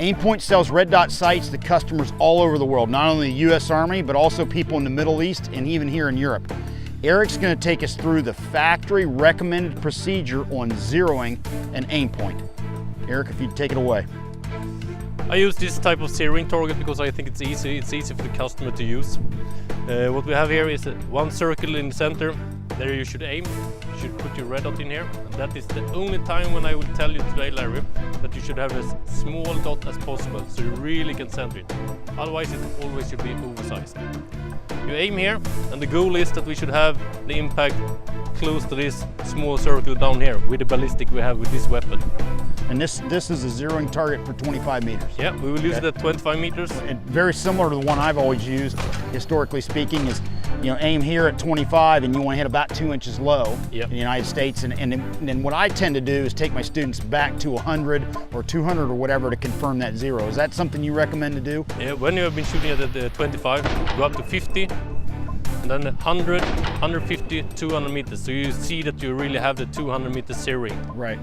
Aimpoint sells red dot sights to customers all over the world, not only the U.S. Army, but also people in the Middle East and even here in Europe. Erik's going to take us through the factory recommended procedure on zeroing an Aimpoint. Erik, if you'd take it away. I use this type of zeroing target because I think it's easy. It's easy for the customer to use. What we have here is one circle in the center. There you should aim. You should put your red dot in here. And that is the only time when I will tell you today, Larry, that you should have as small dot as possible, so you really can center it. Otherwise, it always should be oversized. You aim here, and the goal is that we should have the impact close to this small circle down here with the ballistic we have with this weapon. And this is a zeroing target for 25 meters. Yeah, we will use it at 25 meters. And very similar to the one I've always used, historically speaking, is aim here at 25 and you want to hit about 2 inches low in the United States. And then what I tend to do is take my students back to 100 or 200 or whatever to confirm that zero. Is that something you recommend to do? Yeah, when you have been shooting at the 25, go up to 50, and then 100, 150, 200 meters. So you see that you really have the 200 meter zeroing. Right.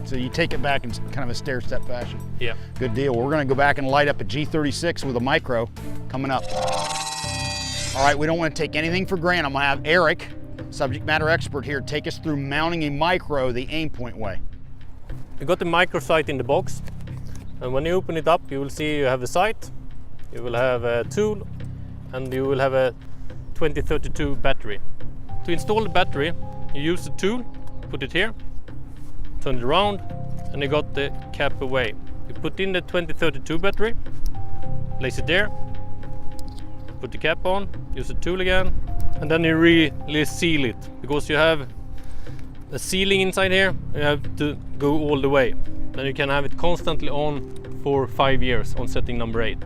So you take it back in kind of a stair-step fashion. Yeah. Good deal. We're going to go back and light up a G36 with a micro coming up. All right, we don't want to take anything for granted. I'm going to have Erik, subject matter expert here, take us through mounting a micro the Aimpoint way. You got the micro sight in the box, and when you open it up, you will see you have the sight, you will have a tool, and you will have a 2032 battery. To install the battery, you use the tool, put it here, turn it around, and you got the cap away. You put in the 2032 battery, place it there, put the cap on, use the tool again, and then you really seal it, because you have a sealing inside here. You have to go all the way. Then you can have it constantly on for 5 years on setting number 8.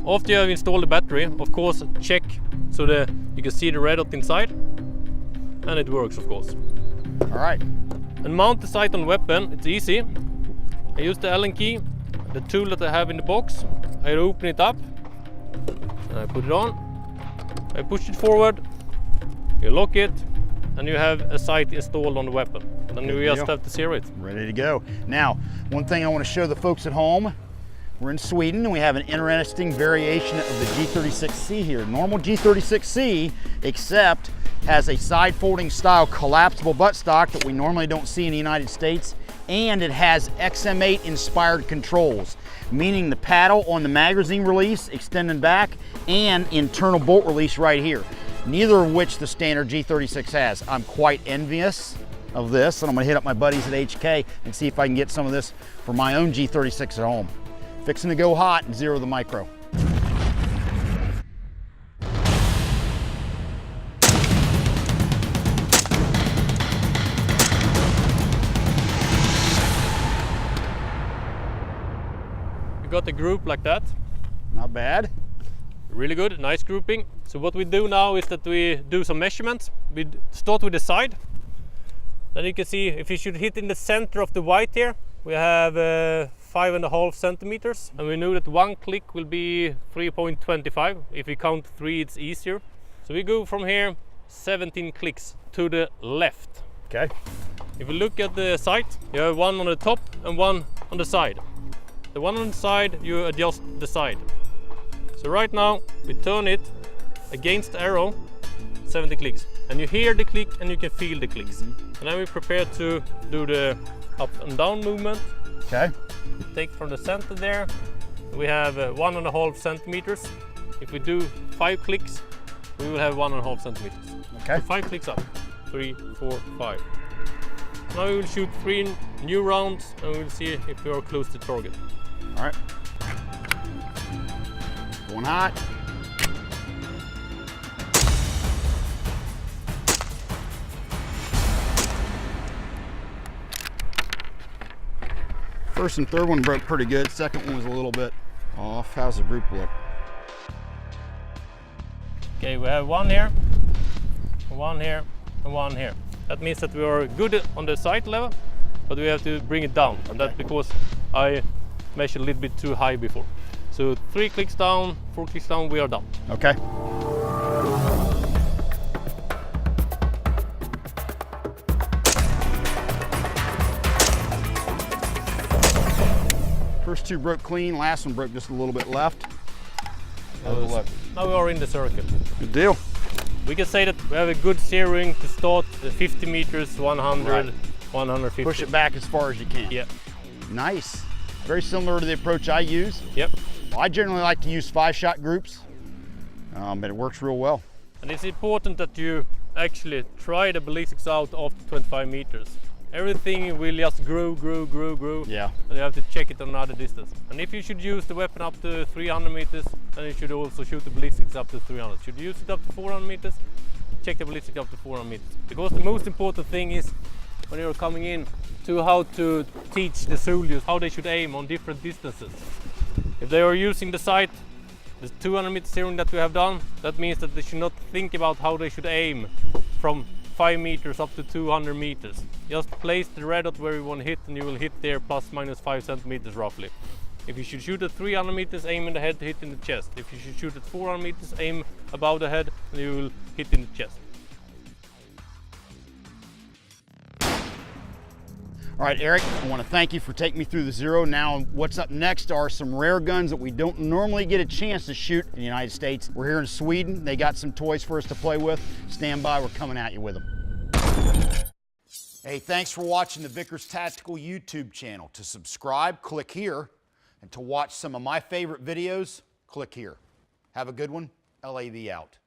After you have installed the battery, of course, check so that you can see the red dot inside, and it works, of course. All right. And mount the sight on weapon, it's easy. I use the Allen key, the tool that I have in the box. I open it up, and I put it on. I push it forward, you lock it, and you have a sight installed on the weapon. And then you just have to zero it. Ready to go. Now, one thing I want to show the folks at home, we're in Sweden and we have an interesting variation of the G36C here. Normal G36C, except has a side folding style collapsible buttstock that we normally don't see in the United States, and it has XM8 inspired controls, meaning the paddle on the magazine release extending back and internal bolt release right here, neither of which the standard G36 has. I'm quite envious of this, and I'm gonna hit up my buddies at HK and see if I can get some of this for my own G36 at home. Fixing to go hot and zero the micro. Got the group like that. Not bad. Really good, nice grouping. So what we do now is that we do some measurements. We start with the side. Then you can see if you should hit in the center of the white here, we have 5.5 centimeters. And we know that one click will be 3.25. If we count 3, it's easier. So we go from here 17 clicks to the left. Okay. If you look at the sight, you have one on the top and one on the side. The one on the side, you adjust the side. So right now, we turn it against the arrow, 70 clicks. And you hear the click and you can feel the clicks. And then we prepare to do the up and down movement. Okay. Take from the center there, we have 1.5 centimeters. If we do 5 clicks, we will have 1.5 centimeters. Okay. So 5 clicks up, 3, 4, 5. Now we will shoot 3 new rounds and we'll see if we are close to target. All right. Going hot. First and third one broke pretty good. Second one was a little bit off. How's the group look? Okay, we have one here, one here, and one here. That means that we are good on the sight level, but we have to bring it down. And that's because I measured a little bit too high before. So 3 clicks down, 4 clicks down, we are done. Okay. First two broke clean, last one broke just a little bit left. Now we are in the circle. Good deal. We can say that we have a good zeroing to start 50 meters, 100, Right. 150. Push it back as far as you can. Yeah. Nice. Very similar to the approach I use. Yep. Well, I generally like to use 5-shot groups, but it works real well. And it's important that you actually try the ballistics out after 25 meters. Everything will just grow. Yeah. And you have to check it on another distance. And if you should use the weapon up to 300 meters, then you should also shoot the ballistics up to 300. Should you use it up to 400 meters, check the ballistics up to 400 meters. Because the most important thing is when you're coming in to how to teach the soldiers how they should aim on different distances. If they are using the sight, the 200 meter zeroing that we have done, that means that they should not think about how they should aim from 5 meters up to 200 meters. Just place the red dot where you want to hit and you will hit there plus minus 5 centimeters roughly. If you should shoot at 300 meters, aim in the head to hit in the chest. If you should shoot at 400 meters, aim above the head and you will hit in the chest. All right, Eric, I want to thank you for taking me through the Zero. Now, what's up next are some rare guns that we don't normally get a chance to shoot in the United States. We're here in Sweden. They got some toys for us to play with. Stand by, we're coming at you with them. Hey, thanks for watching the Vickers Tactical YouTube channel. To subscribe, click here. And to watch some of my favorite videos, click here. Have a good one. LAV out.